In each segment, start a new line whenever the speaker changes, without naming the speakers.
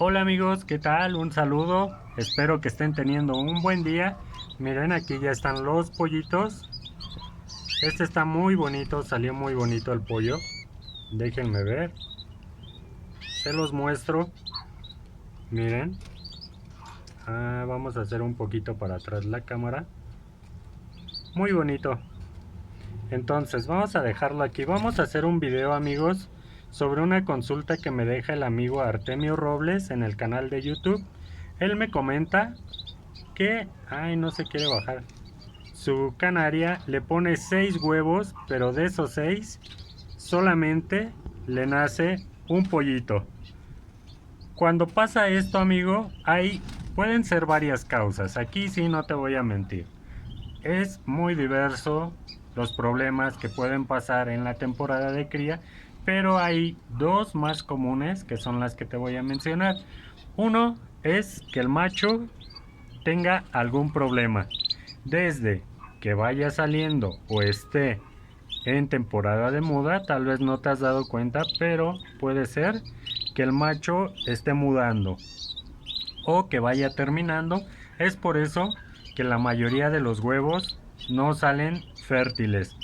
Hola amigos, ¿qué tal? Un saludo, espero que estén teniendo un buen día. Miren, aquí ya están los pollitos. Este está muy bonito, salió muy bonito el pollo. Déjenme ver, se los muestro. Miren, vamos a hacer un poquito para atrás la cámara. Muy bonito. Entonces vamos a dejarlo aquí. Vamos a hacer un video, amigos, sobre una consulta que me deja el amigo Artemio Robles en el canal de YouTube. Él me comenta que... Ay, no se quiere bajar. Su canaria le pone 6 huevos, pero de esos 6 solamente le nace un pollito. Cuando pasa esto, amigo, pueden ser varias causas. Aquí sí no te voy a mentir. Es muy diverso los problemas que pueden pasar en la temporada de cría, pero hay dos más comunes que son las que te voy a mencionar. Uno es que el macho tenga algún problema, desde que vaya saliendo o esté en temporada de muda. Tal vez no te has dado cuenta, pero puede ser que el macho esté mudando o que vaya terminando. Es por eso que la mayoría de los huevos no salen fértiles,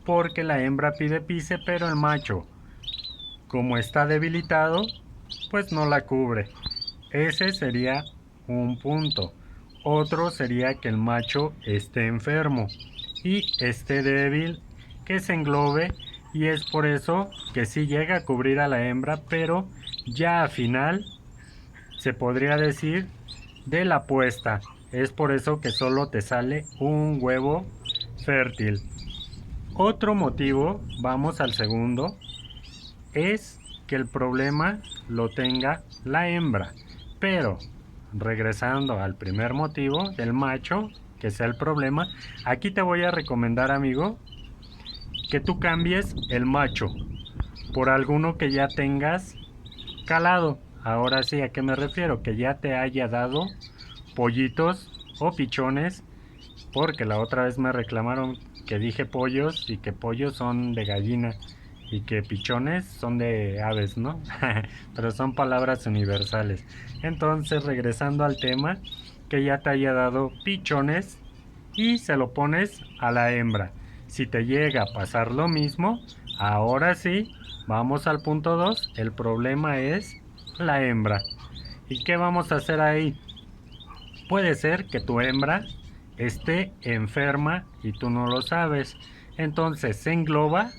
porque la hembra pide pise, pero el macho, como está debilitado, pues no la cubre. Ese sería un punto. Otro sería que el macho esté enfermo y esté débil, que se englobe, y es por eso que sí llega a cubrir a la hembra, pero ya a final se podría decir de la puesta. Es por eso que solo te sale un huevo fértil. Otro motivo, vamos al segundo, es que el problema lo tenga la hembra. Pero, regresando al primer motivo del macho, que sea el problema, aquí te voy a recomendar, amigo, que tú cambies el macho por alguno que ya tengas calado. Ahora sí, ¿a qué me refiero? Que ya te haya dado pollitos o pichones, porque la otra vez me reclamaron que dije pollos y que pollos son de gallina y que pichones son de aves, ¿no? Pero son palabras universales. Entonces, regresando al tema, que ya te haya dado pichones y se lo pones a la hembra. Si te llega a pasar lo mismo, ahora sí, vamos al punto 2. El problema es la hembra. ¿Y qué vamos a hacer ahí? Puede ser que tu hembra esté enferma y tú no lo sabes. Entonces se engloba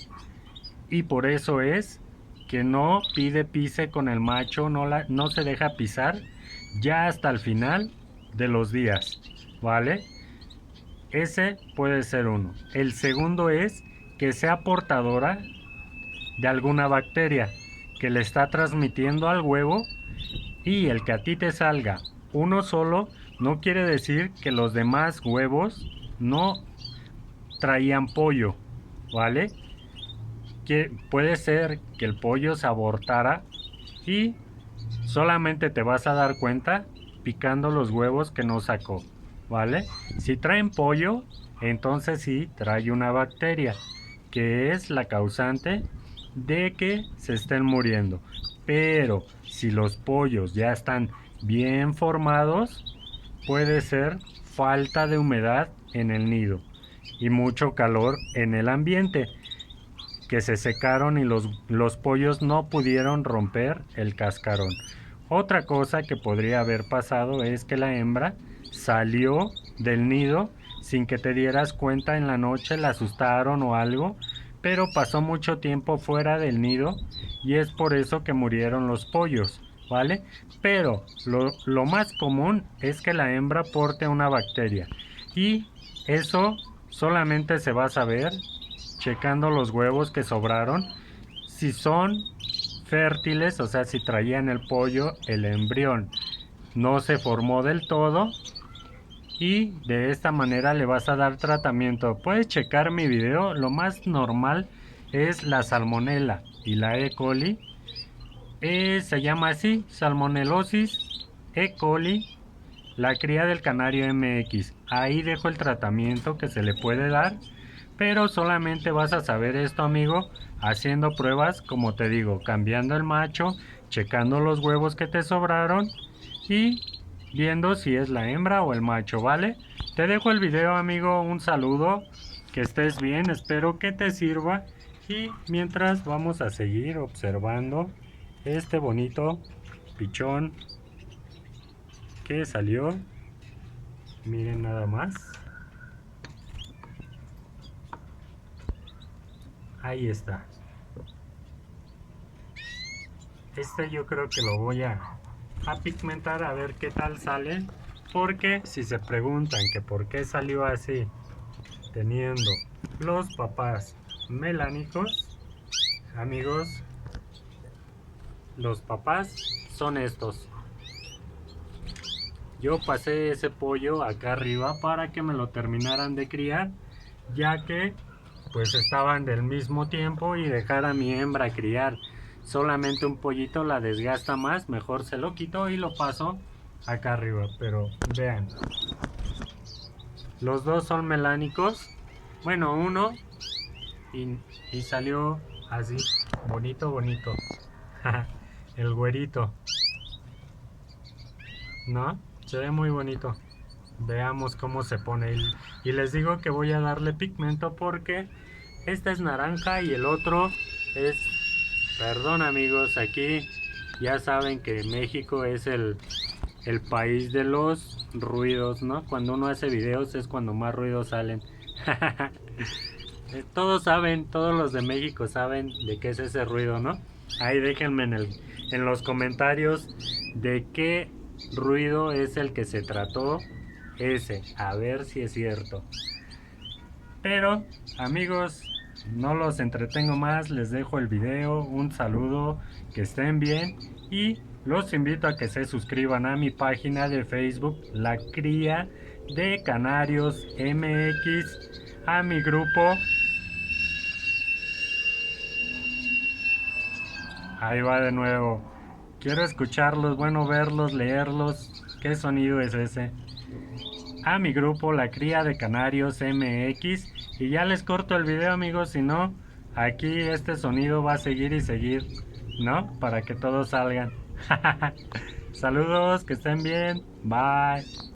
y por eso es que no pide pise con el macho, no se deja pisar ya hasta el final de los días, ¿vale? Ese puede ser uno. El segundo es que sea portadora de alguna bacteria que le está transmitiendo al huevo, y el que a ti te salga uno solo no quiere decir que los demás huevos no traían pollo, ¿vale? Que puede ser que el pollo se abortara y solamente te vas a dar cuenta picando los huevos que no sacó, ¿vale? Si traen pollo, entonces sí trae una bacteria que es la causante de que se estén muriendo. Pero si los pollos ya están bien formados, puede ser falta de humedad en el nido y mucho calor en el ambiente, que se secaron y los pollos no pudieron romper el cascarón. Otra cosa que podría haber pasado es que la hembra salió del nido sin que te dieras cuenta en la noche, la asustaron o algo, pero pasó mucho tiempo fuera del nido y es por eso que murieron los pollos, ¿vale? Pero lo más común es que la hembra porte una bacteria, y eso solamente se va a saber checando los huevos que sobraron, si son fértiles, o sea, si traían el pollo, el embrión no se formó del todo, y de esta manera le vas a dar tratamiento. Puedes checar mi video. Lo más normal es la salmonela y la E. coli. Se llama así, salmonelosis E. coli, la cría del canario MX. Ahí dejo el tratamiento que se le puede dar, pero solamente vas a saber esto, amigo, haciendo pruebas, como te digo, cambiando el macho checando los huevos que te sobraron y viendo si es la hembra o el macho, ¿vale? Te dejo el video, amigo, un saludo, que estés bien, espero que te sirva y mientras vamos a seguir observando este bonito pichón que salió. Miren nada más. Ahí está. Este yo creo que lo voy a pigmentar a ver qué tal sale. Porque si se preguntan que por qué salió así, teniendo los papás melánicos, amigos, los papás son estos. Yo pasé ese pollo acá arriba para que me lo terminaran de criar, ya que pues estaban del mismo tiempo y dejar a mi hembra criar solamente un pollito la desgasta más, mejor se lo quito y lo paso acá arriba. Pero vean, los dos son melánicos, bueno, uno y salió así, bonito, bonito. El güerito, ¿no? Se ve muy bonito. Veamos cómo se pone. Y les digo que voy a darle pigmento porque este es naranja y el otro es... Perdón, amigos, aquí ya saben que México es el país de los ruidos, ¿no? Cuando uno hace videos es cuando más ruidos salen. Todos saben, todos los de México saben de qué es ese ruido, ¿no? Ahí déjenme en los comentarios de qué ruido es el que se trató ese, a ver si es cierto. Pero, amigos, no los entretengo más, les dejo el video, un saludo, que estén bien y los invito a que se suscriban a mi página de Facebook, La Cría de Canarios MX, a mi grupo. Ahí va de nuevo. Quiero escucharlos, bueno, verlos, leerlos. ¿Qué sonido es ese? A mi grupo La Cría de Canarios MX. Y ya les corto el video, amigos, si no, aquí este sonido va a seguir y seguir, ¿no? Para que todos salgan. Saludos, que estén bien. Bye.